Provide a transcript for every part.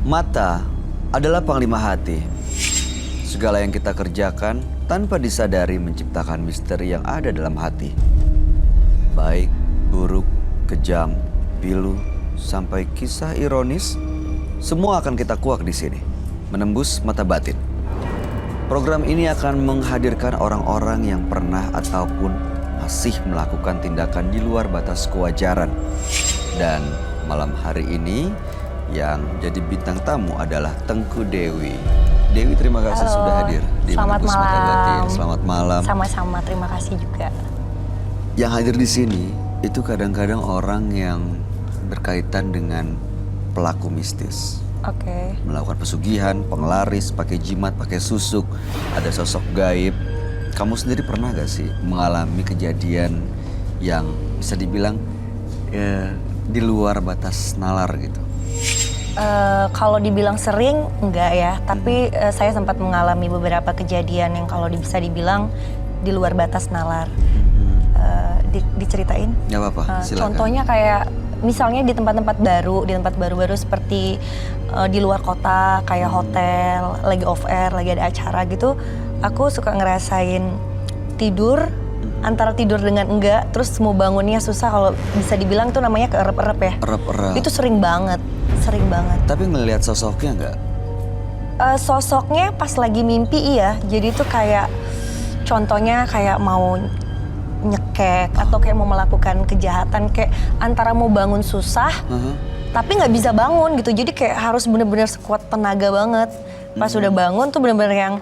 Mata adalah panglima hati. Segala yang kita kerjakan tanpa disadari menciptakan misteri yang ada dalam hati. Baik, buruk, kejam, pilu, sampai kisah ironis, semua akan kita kuak di sini, menembus mata batin. Program ini akan menghadirkan orang-orang yang pernah ataupun masih melakukan tindakan di luar batas kewajaran. Dan malam hari ini yang jadi bintang tamu adalah Tengku Dewi. Dewi, terima kasih sudah hadir di Menembus Mata Batin. Selamat malam. Sama-sama, terima kasih juga. Yang hadir di sini itu kadang-kadang orang yang berkaitan dengan pelaku mistis. Oke. Melakukan pesugihan, penglaris, pakai jimat, pakai susuk, ada sosok gaib. Kamu sendiri pernah gak sih mengalami kejadian yang bisa dibilang di luar batas nalar gitu? Kalau dibilang sering, enggak ya. Tapi saya sempat mengalami beberapa kejadian yang kalau bisa dibilang di luar batas nalar. Diceritain? Gak apa-apa, silakan. Contohnya kayak misalnya di tempat-tempat baru seperti di luar kota, kayak hotel, lagi off air, lagi ada acara gitu. Aku suka ngerasain tidur, antara tidur dengan enggak, terus mau bangunnya susah. Kalau bisa dibilang tuh namanya keerep-erep ya. Erep-erep. Itu sering banget. Tapi ngelihat sosoknya nggak? Sosoknya pas lagi mimpi iya. Jadi tuh kayak contohnya kayak mau nyekek atau kayak mau melakukan kejahatan, kayak antara mau bangun susah, tapi nggak bisa bangun gitu. Jadi kayak harus bener-bener sekuat tenaga banget. Pas udah bangun tuh bener-bener yang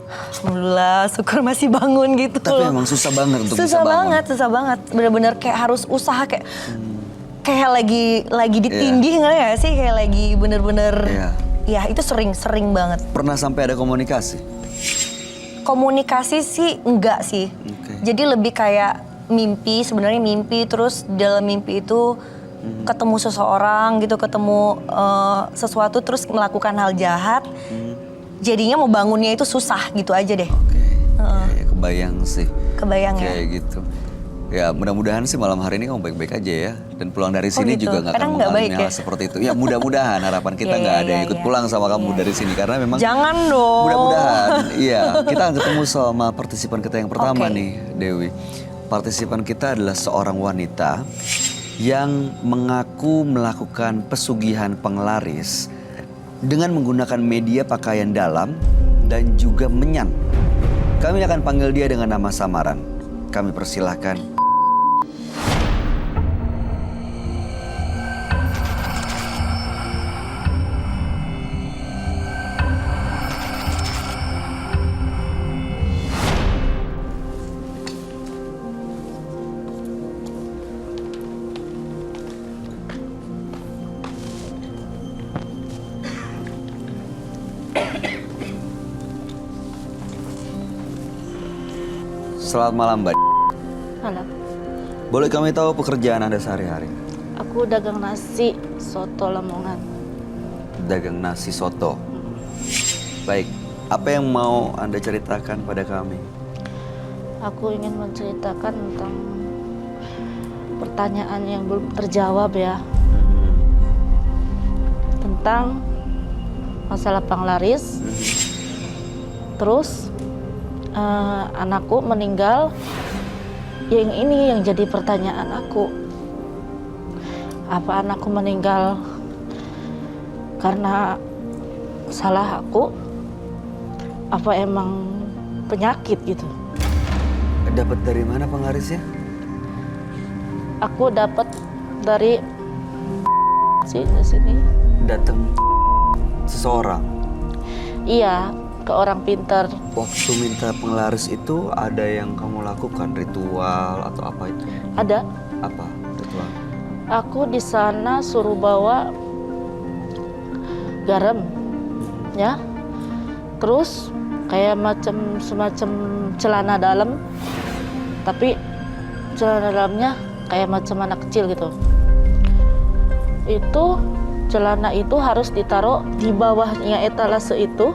alhamdulillah, syukur masih bangun gitu. Tapi emang susah banget untuk bisa bangun. Susah banget. Bener-bener kayak harus usaha kayak lagi ditindih nggak ya sih, kayak lagi bener-bener. Ya itu sering banget. Pernah sampai ada komunikasi? Komunikasi sih enggak sih. Jadi lebih kayak mimpi, sebenarnya mimpi, terus dalam mimpi itu ketemu seseorang gitu, ketemu sesuatu terus melakukan hal jahat. Jadinya mau bangunnya itu susah gitu aja deh. Ya, kebayang sih. Kebayang ya. Kayak gitu. Ya mudah-mudahan sih malam hari ini kamu baik-baik aja ya. Dan pulang dari sini gitu. juga nggak akan mengalami hal seperti itu. Ya mudah-mudahan harapan kita nggak ada yang ikut pulang sama kamu dari sini. Karena memang jangan dong. Mudah-mudahan. Iya, kita akan ketemu sama partisipan kita yang pertama nih, Dewi. Partisipan kita adalah seorang wanita yang mengaku melakukan pesugihan penglaris dengan menggunakan media pakaian dalam dan juga menyan. Kami akan panggil dia dengan nama samaran. Kami persilahkan. Selamat malam, Mbak. Malam. Boleh kami tahu pekerjaan Anda sehari-hari? Aku dagang nasi soto Lamongan. Dagang nasi soto. Baik, apa yang mau Anda ceritakan pada kami? Aku ingin menceritakan tentang pertanyaan yang belum terjawab ya. Tentang masalah penglaris. Terus anakku meninggal. Yang ini yang jadi pertanyaan aku. Apa anakku meninggal karena salah aku? Apa emang penyakit gitu? Dapat dari mana penglarisnya? Aku dapat dari sini. Datang seseorang? Iya, ke orang pintar. Waktu minta penglaris itu ada yang kamu lakukan, ritual atau apa itu? Ada. Apa ritual? Aku di sana suruh bawa garam, ya. Terus kayak semacam celana dalam, tapi celana dalamnya kayak macam anak kecil gitu. Itu celana itu harus ditaruh di bawahnya etalase itu.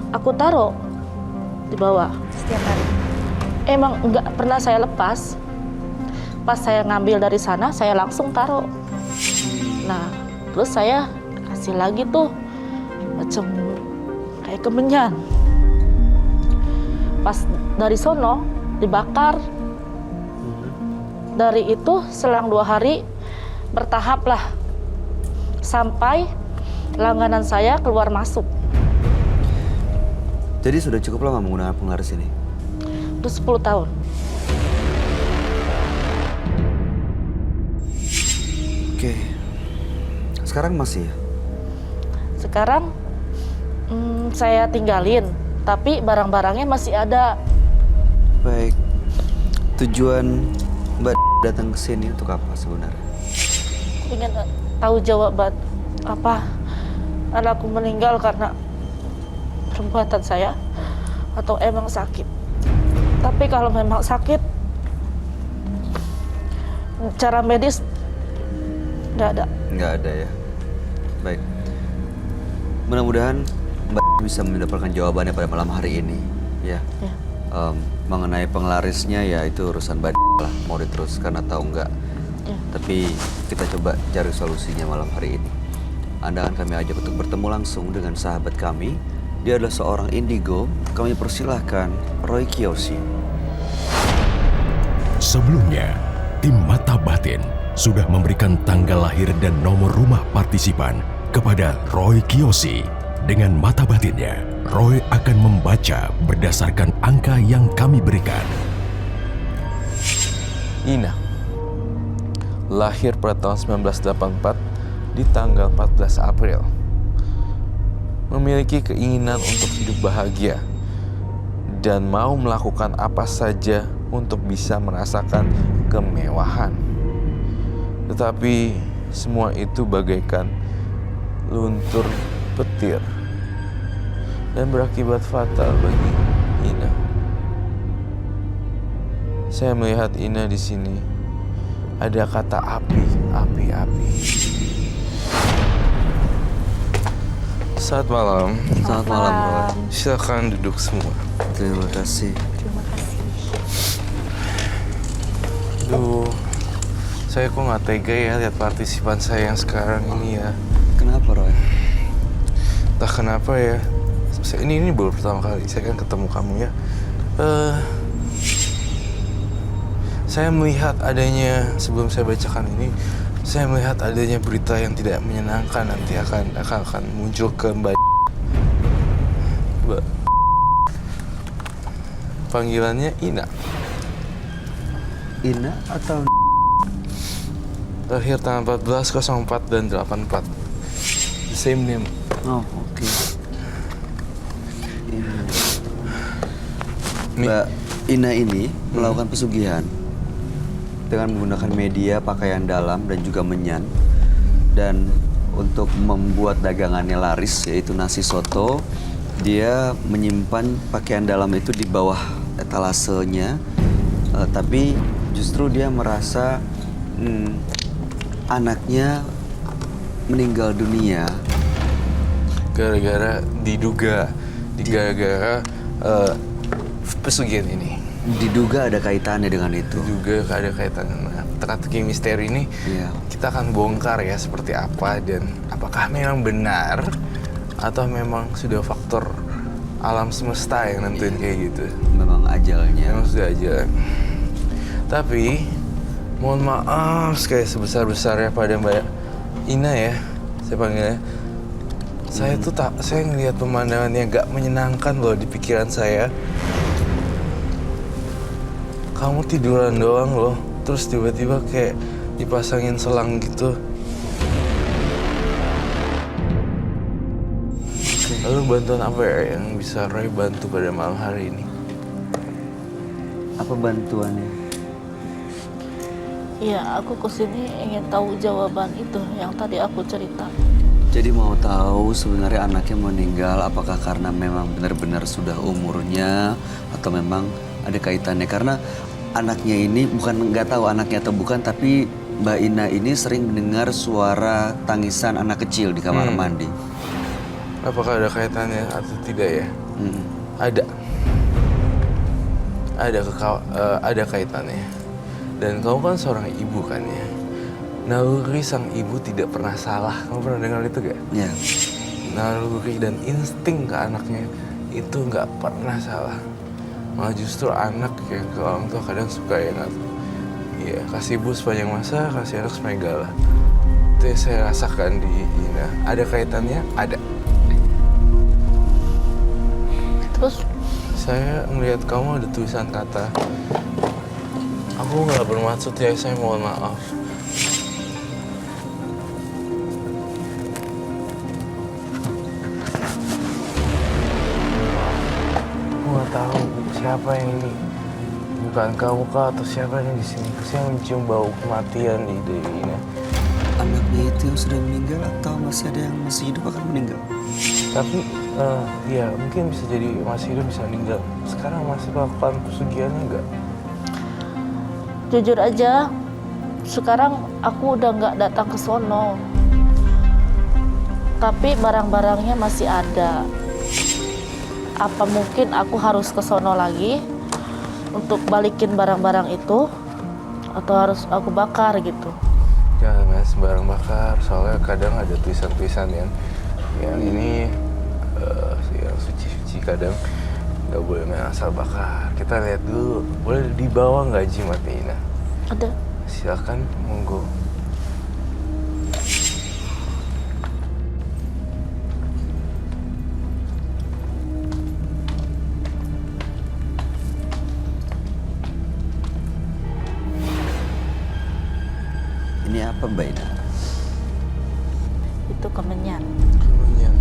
Aku taruh di bawah Setiap hari. Emang nggak pernah saya lepas. Pas saya ngambil dari sana, saya langsung taruh. Nah, terus saya kasih lagi tuh macam kayak kemenyan. Pas dari sono dibakar. Dari itu selang 2 hari bertahap lah sampai langganan saya keluar masuk. Jadi sudah cukup lama menggunakan penglaris ini? Udah 10 tahun. Oke. Sekarang masih ya? Sekarang saya tinggalin, tapi barang-barangnya masih ada. Baik. Tujuan Mbak datang ke sini untuk apa sebenarnya? Ingin tahu jawaban apa anakku meninggal karena perbuatan saya atau emang sakit. Tapi kalau memang sakit, cara medis nggak ada. Nggak ada ya. Baik. Mudah-mudahan Mbak bisa mendapatkan jawabannya pada malam hari ini. Ya. Ya. Mengenai penglarisnya ya itu urusan Mbak lah. Mau diteruskan atau enggak. Ya. Tapi kita coba cari solusinya malam hari ini. Anda akan kami ajak untuk bertemu langsung dengan sahabat kami. Dia adalah seorang indigo. Kami persilahkan Roy Kiyoshi. Sebelumnya, tim Mata Batin sudah memberikan tanggal lahir dan nomor rumah partisipan kepada Roy Kiyoshi. Dengan mata batinnya, Roy akan membaca berdasarkan angka yang kami berikan. Ina lahir pada tahun 1984 di tanggal 14 April. Memiliki keinginan untuk hidup bahagia dan mau melakukan apa saja untuk bisa merasakan kemewahan. Tetapi semua itu bagaikan luntur petir dan berakibat fatal bagi Ina. Saya melihat Ina di sini. Ada kata api. Selamat malam. Selamat malam, Roy. Silakan duduk semua. Terima kasih. Terima kasih. Duh, saya kok nggak tega ya lihat partisipan saya yang sekarang ini ya. Kenapa, Roy? Entah kenapa ya. Ini baru pertama kali saya kan ketemu kamu ya. Saya melihat adanya, sebelum saya bacakan ini, saya melihat adanya berita yang tidak menyenangkan nanti akan muncul ke Mbak. Panggilannya Ina. Ina atau Lahir tanggal 14/04 dan 84. The same name. Oh, oke. Mbak Ina ini melakukan pesugihan dengan menggunakan media pakaian dalam dan juga menyan, dan untuk membuat dagangannya laris yaitu nasi soto, dia menyimpan pakaian dalam itu di bawah etalasenya, tapi justru dia merasa anaknya meninggal dunia gara-gara diduga pesugihan ini. diduga ada kaitannya dengan itu. Juga ada kaitannya. Nah, teka-teki misteri ini Iya. kita akan bongkar ya seperti apa dan apakah memang benar atau memang sudah faktor alam semesta yang nentuin kayak gitu. Memang ajalnya. Memang sudah aja. Tapi mohon maaf sekali sebesar-besarnya pada Mbak Ina ya, saya panggilnya. Saya tuh saya ngelihat pemandangan yang gak menyenangkan loh di pikiran saya. Kamu tiduran doang loh, terus tiba-tiba kayak dipasangin selang gitu. Lalu bantuan apa ya yang bisa Roy bantu pada malam hari ini? Apa bantuannya? Iya, aku kesini ingin tahu jawaban itu yang tadi aku cerita. Jadi mau tahu sebenarnya anaknya meninggal apakah karena memang benar-benar sudah umurnya atau memang ada kaitannya, karena anaknya ini bukan nggak tahu anaknya atau bukan, tapi Mbak Ina ini sering mendengar suara tangisan anak kecil di kamar mandi. Apakah ada kaitannya atau tidak ya? Hmm. Ada. Ada kaitannya. Dan kamu kan seorang ibu kan ya. Naluri sang ibu tidak pernah salah. Kamu pernah dengar itu gak? Ya. naluri dan insting ke anaknya itu nggak pernah salah. Malah justru anak yang ke orang tua kadang suka ya nggak, ya kasih ibu sepanjang masa, kasih anak sepanjang galah. Itu yang saya rasakan di Ina. Ada kaitannya? Ada. Terus Saya melihat kamu ada tulisan kata, aku nggak bermaksud ya, saya mohon maaf. Aku nggak tahu siapa yang ini. Bukan kamu kah atau siapa yang di sini? Saya mencium bau kematian di diri Ina. Anaknya itu yang sudah meninggal atau masih ada yang masih hidup akan meninggal? Tapi, ya mungkin bisa jadi masih hidup bisa meninggal. Sekarang masih melakukan pesugihannya nggak? jujur aja, sekarang aku udah nggak datang ke sono. Tapi barang-barangnya masih ada. Apa mungkin aku harus ke sono lagi untuk balikin barang-barang itu? Atau harus aku bakar gitu? Jangan sembarang bakar, soalnya kadang ada tulisan-tulisan yang ini yang suci-suci, kadang nggak boleh main asal bakar. Kita lihat dulu, boleh dibawa nggak jimatnya Ina? Ada. Silakan, monggo. Ini apa Mbak Ina? Itu kemenyan. Kemudian,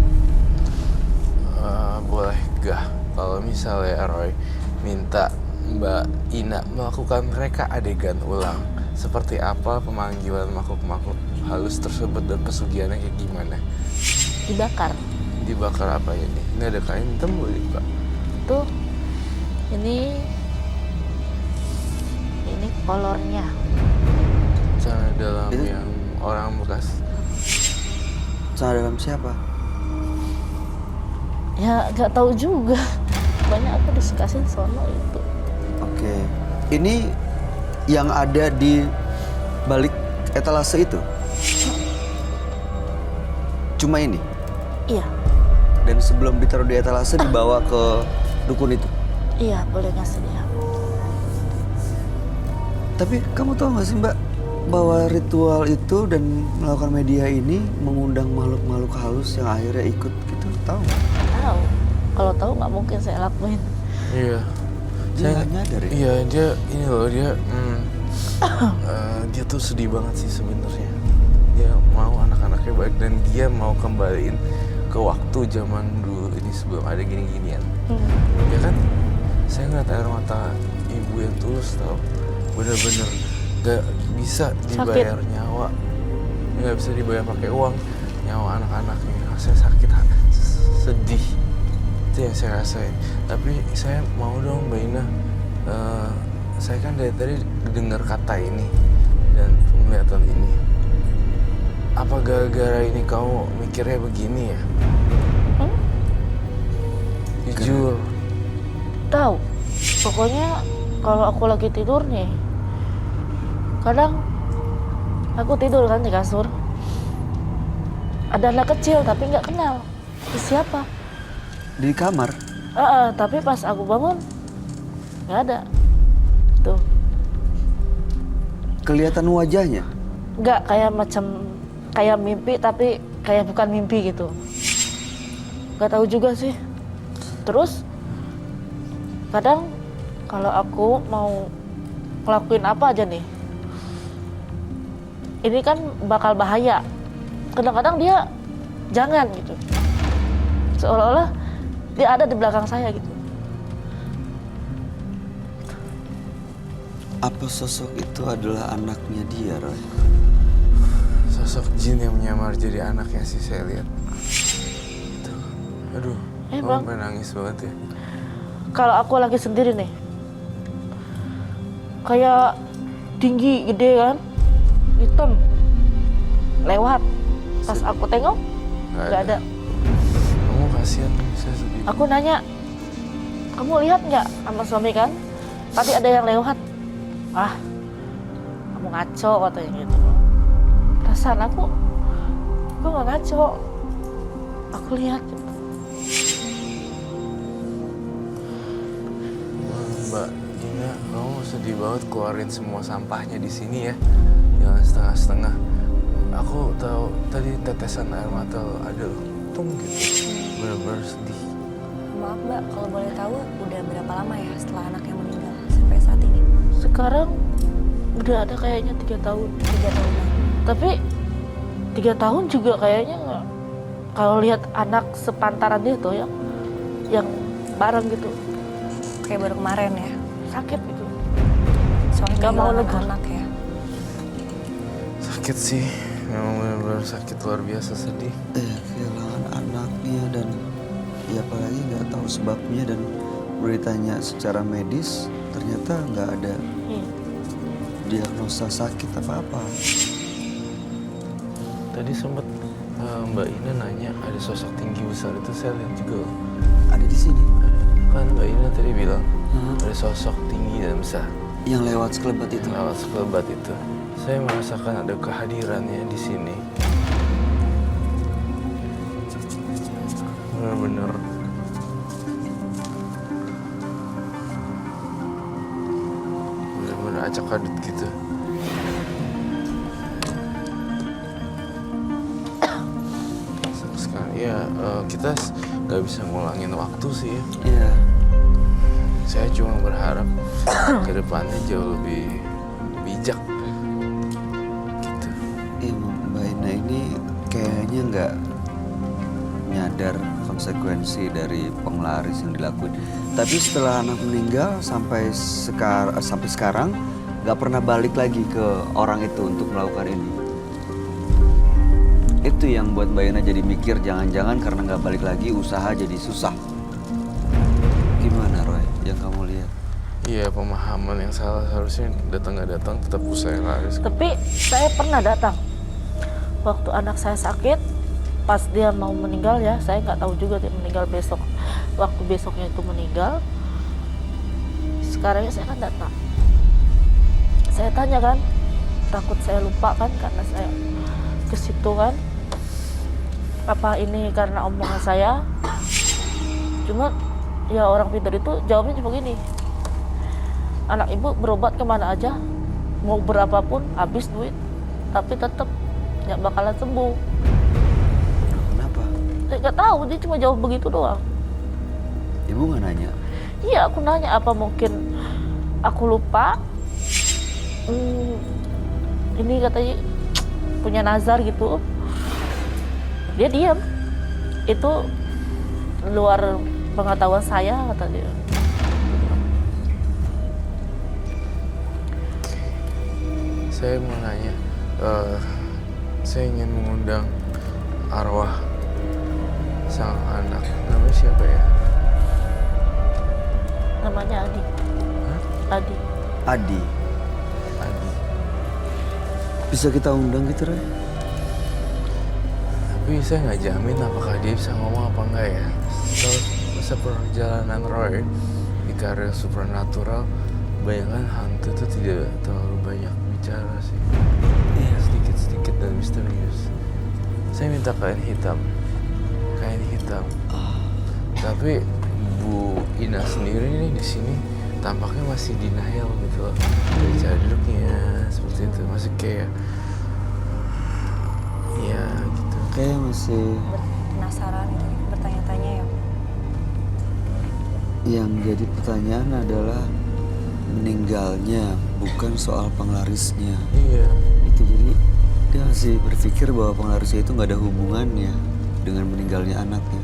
boleh gak kalau misalnya Roy minta Mbak Ina melakukan reka adegan ulang, seperti apa pemanggilan makhluk-makhluk halus tersebut dan pesugihannya kayak gimana? Dibakar. Dibakar apa ini? Ini ada kain hitam boleh Pak? Tuh, ini kolornya. Cara dalam Itu- yang orang bekas. Sama dalam siapa? Ya nggak tahu juga. Banyak aku diskusin sono itu. Oke. Ini yang ada di balik etalase itu? Cuma ini? Iya, Dan sebelum ditaruh di etalase dibawa ke dukun itu? iya boleh ngasih dia. Tapi kamu tahu nggak sih Mbak, bahwa ritual itu dan melakukan media ini mengundang makhluk-makhluk halus yang akhirnya ikut gitu, tahu nggak? Tahu. Kalau tahu nggak mungkin saya lakuin. Iya. Dia nggak nyadar ya? Iya, dia ini loh, dia tuh sedih banget sih sebenarnya. Dia mau anak-anaknya baik dan dia mau kembaliin ke waktu zaman dulu ini sebelum ada gini-ginian. Ya kan? Saya ngeliat air mata ibu yang tulus tau. Bener-bener gak bisa dibayar nyawa. Gak bisa dibayar pakai uang. Nyawa anak-anaknya. Rasanya sakit, sedih. Itu yang saya rasain. Tapi saya mau dong Mbak Ina. Saya kan dari tadi dengar kata ini dan penglihatan ini. Apa gara-gara ini kamu mikirnya begini ya? Jujur. Tahu. Pokoknya kalau aku lagi tidur nih, kadang aku tidur kan di kasur. Ada anak kecil tapi nggak kenal. Itu siapa? Di kamar? Tapi pas aku bangun nggak ada. Tuh. Kelihatan wajahnya? Nggak kayak macam kayak mimpi tapi kayak bukan mimpi gitu. Nggak tahu juga sih. Terus kadang kalau aku mau ngelakuin apa aja nih, ini kan bakal bahaya. Kadang-kadang dia jangan gitu. Seolah-olah dia ada di belakang saya gitu. Apa sosok itu adalah anaknya dia, Roy? Sosok jin yang menyamar jadi anaknya sih saya lihat. Tuh. Aduh, Bang. kamu pengen nangis banget ya. Kalau aku lagi sendiri nih, kayak tinggi, gede kan, hitam, lewat. Pas aku tengok, nggak ada. Kamu kasihan, saya sedih. Aku nanya, kamu lihat nggak sama suami kan? Tadi ada yang lewat. Ah, kamu ngaco katanya gitu. Perasaan aku nggak ngaco. aku lihat. Mbak Ina, kamu sedih banget keluarin semua sampahnya di sini ya. Jangan setengah-setengah. Aku tahu tadi tetesan air mata lo ada loh. Tung gitu. Bener-bener sedih. Maaf Mbak, kalau boleh tahu udah berapa lama ya setelah anaknya meninggal sampai saat ini? Sekarang udah ada kayaknya 3 tahun. 3 tahun. Tapi 3 tahun juga kayaknya nggak. Kalau lihat anak sepantaran dia tuh yang bareng gitu, Kayak baru kemarin ya. sakit gitu. Soalnya Nggak mau kehilangan lega. anak ya. Sakit sih. Memang bener-bener sakit luar biasa sedih. Kehilangan anaknya dan ya apalagi nggak tahu sebabnya dan beritanya secara medis ternyata nggak ada Iya. diagnosa sakit apa-apa. Tadi sempet Mbak Ina nanya ada sosok tinggi besar itu saya lihat juga loh. Ada di sini Kan Mbak Ina tadi bilang ada sosok tinggi dan besar. yang lewat sekelebat itu. Lewat sekelebat itu. Saya merasakan ada kehadirannya di sini. Benar-benar benar-benar acak adut gitu. Sama sekali ya kita nggak bisa ngulangin waktu sih ya. Iya. Saya cuma berharap ke depannya jauh lebih bijak gitu. Iya, Mbak Ina ini kayaknya nggak nyadar konsekuensi dari penglaris yang dilakuin. Tapi setelah anak meninggal sampai sekarang nggak pernah balik lagi ke orang itu untuk melakukan ini. Itu yang buat Mbak Ina jadi mikir jangan-jangan karena nggak balik lagi usaha jadi susah. Gimana Roy yang kamu lihat? Iya, pemahaman yang salah, harusnya datang nggak datang tetap usaha laris. Tapi saya pernah datang waktu anak saya sakit, pas dia mau meninggal ya, saya nggak tahu juga dia meninggal besok. Waktu besoknya itu meninggal, sekarangnya saya kan datang. Saya tanya kan, takut saya lupa kan karena saya ke situ kan. Apa ini karena omongan saya? Cuma ya orang pintar itu jawabnya cuma gini, anak ibu berobat kemana aja, mau berapapun habis duit, tapi tetap nggak bakalan sembuh. Kenapa? Saya nggak tahu, dia cuma jawab begitu doang. Ibu nggak nanya? Iya, aku nanya apa mungkin aku lupa. Ini katanya punya nazar gitu. Dia diam. Itu luar pengetahuan saya, kata dia. Saya mau nanya, saya ingin mengundang arwah sang anak. Namanya siapa ya? Namanya Adi. Hah? Adi. Adi. Adi. Bisa kita undang gitu Roy? Tapi saya nggak jamin apakah dia bisa ngomong apa enggak ya. Seperjalanan Roy di karir supernatural, bayangan hantu itu tidak terlalu banyak bicara sih. Sedikit-sedikit dan misterius. Saya minta kain hitam. Tapi Bu Ina sendiri nih di sini tampaknya masih denial gitu loh. Baca duduknya seperti itu, masih kayak ya gitu. Kayak masih Penasaran gitu, bertanya-tanya ya. yang jadi pertanyaan adalah meninggalnya bukan soal penglarisnya. Iya. Itu jadi dia masih berpikir bahwa penglarisnya itu nggak ada hubungannya dengan meninggalnya anaknya.